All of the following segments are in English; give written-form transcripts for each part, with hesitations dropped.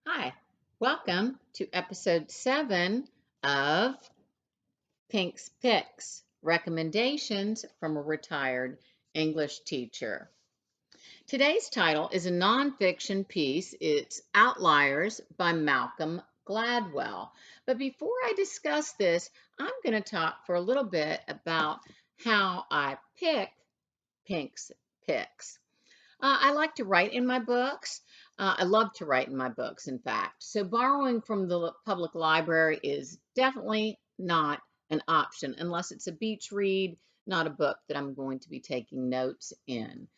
Hi, welcome to episode 7 of Pink's Picks Recommendations from a Retired English Teacher. Today's title is a nonfiction piece. It's Outliers by Malcolm Gladwell. But before I discuss this, I'm going to talk for a little bit about how I pick Pink's Picks. I like to write in my books. I love to write in my books, in fact. So borrowing from the public library is definitely not an option unless it's a beach read, not a book that I'm going to be taking notes in.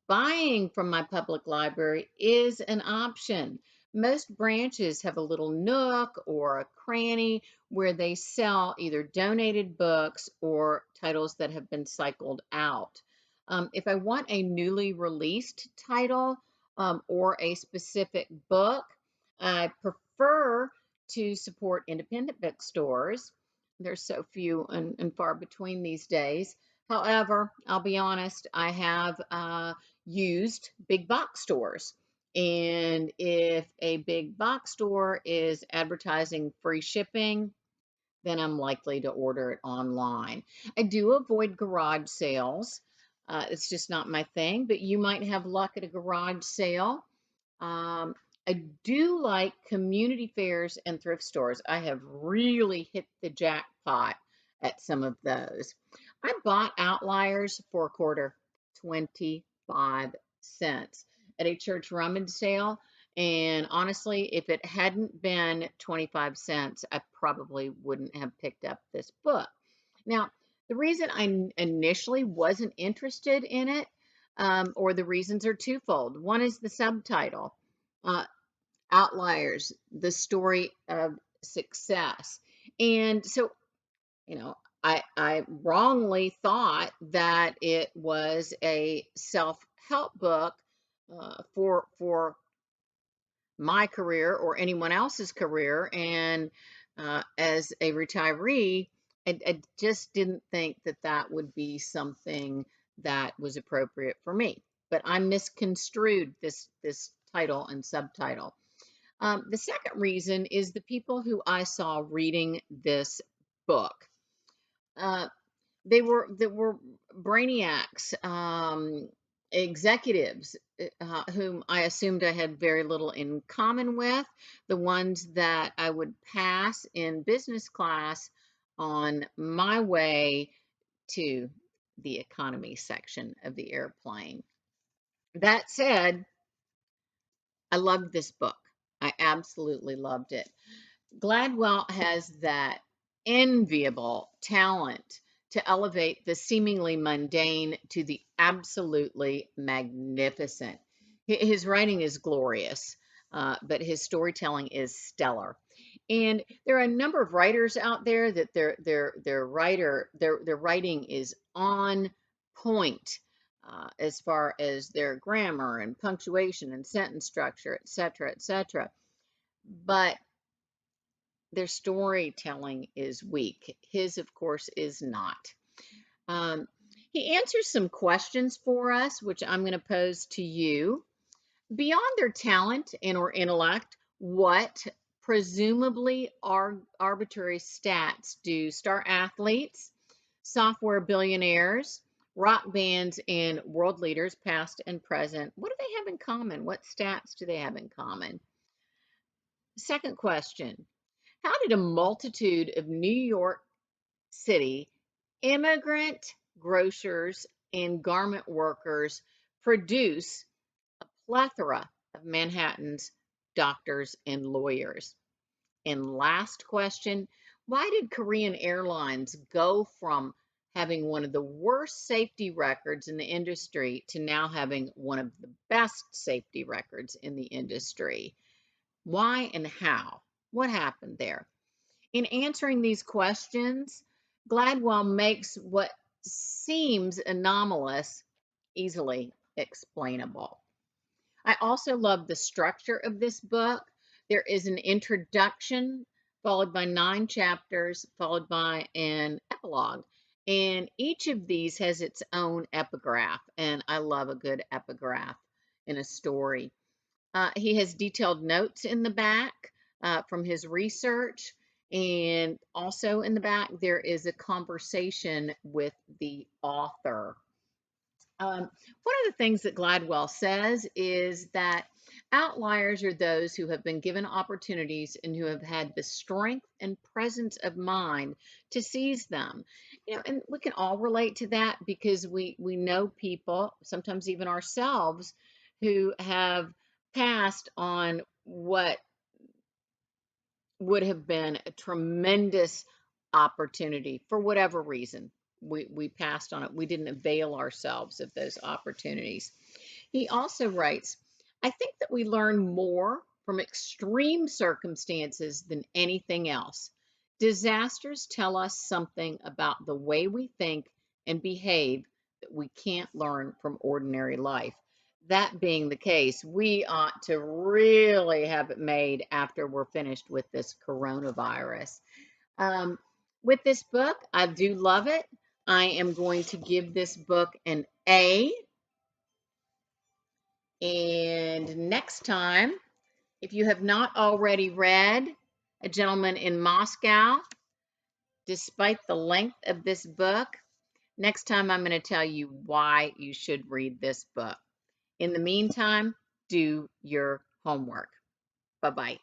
Buying from my public library is an option. Most branches have a little nook or a cranny where they sell either donated books or titles that have been cycled out. If I want a newly released title or a specific book, I prefer to support independent bookstores. There's so few and far between these days. However, I'll be honest, I have used big box stores. And if a big box store is advertising free shipping, then I'm likely to order it online. I do avoid garage sales. It's just not my thing, but you might have luck at a garage sale. Um, I do like community fairs and thrift stores. I have really hit the jackpot at some of those. I bought Outliers for a quarter, 25 cents at a church rummage sale. And honestly, if it hadn't been 25 cents, I probably wouldn't have picked up this book. Now, the reason I initially wasn't interested in it, or the reasons are twofold. One is the subtitle, uh, Outliers, the story of success. And so, you know, I wrongly thought that it was a self-help book for my career or anyone else's career. And as a retiree, I just didn't think that that would be something that was appropriate for me. But I misconstrued this title and subtitle. The second reason is the people who I saw reading this book. Uh, they were brainiacs, executives whom I assumed I had very little in common with, the ones that I would pass in business class on my way to the economy section of the airplane. That said, I loved this book. I absolutely loved it. Gladwell has that enviable talent to elevate the seemingly mundane to the absolutely magnificent. His writing is glorious, but his storytelling is stellar. And there are a number of writers out there that their writing is on point as far as their grammar and punctuation and sentence structure, et cetera, et cetera. But their storytelling is weak. His, of course, is not. Um, he answers some questions for us, which I'm going to pose to you. Beyond their talent and or intellect, what presumably are arbitrary stats do star athletes, software billionaires, rock bands, and world leaders, past and present, what do they have in common? What stats do they have in common? Second question. How did a multitude of New York City immigrant grocers and garment workers produce a plethora of Manhattan's doctors and lawyers? And last question, why did Korean Airlines go from having one of the worst safety records in the industry to now having one of the best safety records in the industry? Why and how? What happened there? In answering these questions, Gladwell makes what seems anomalous easily explainable. I also love the structure of this book. There is an introduction, followed by 9 chapters, followed by an epilogue. And each of these has its own epigraph, and I love a good epigraph in a story. He has detailed notes in the back from his research. And also in the back, there is a conversation with the author. One of the things that Gladwell says is that outliers are those who have been given opportunities and who have had the strength and presence of mind to seize them. And we can all relate to that because we know people, sometimes even ourselves, who have passed on what would have been a tremendous opportunity for whatever reason. We passed on it. We didn't avail ourselves of those opportunities. He also writes, I think that we learn more from extreme circumstances than anything else. Disasters tell us something about the way we think and behave that we can't learn from ordinary life. That being the case, we ought to really have it made after we're finished with this coronavirus. Um, with this book, I do love it. I am going to give this book an A. And next time, if you have not already read A Gentleman in Moscow, despite the length of this book, next time I'm going to tell you why you should read this book. In the meantime, do your homework. Bye-bye.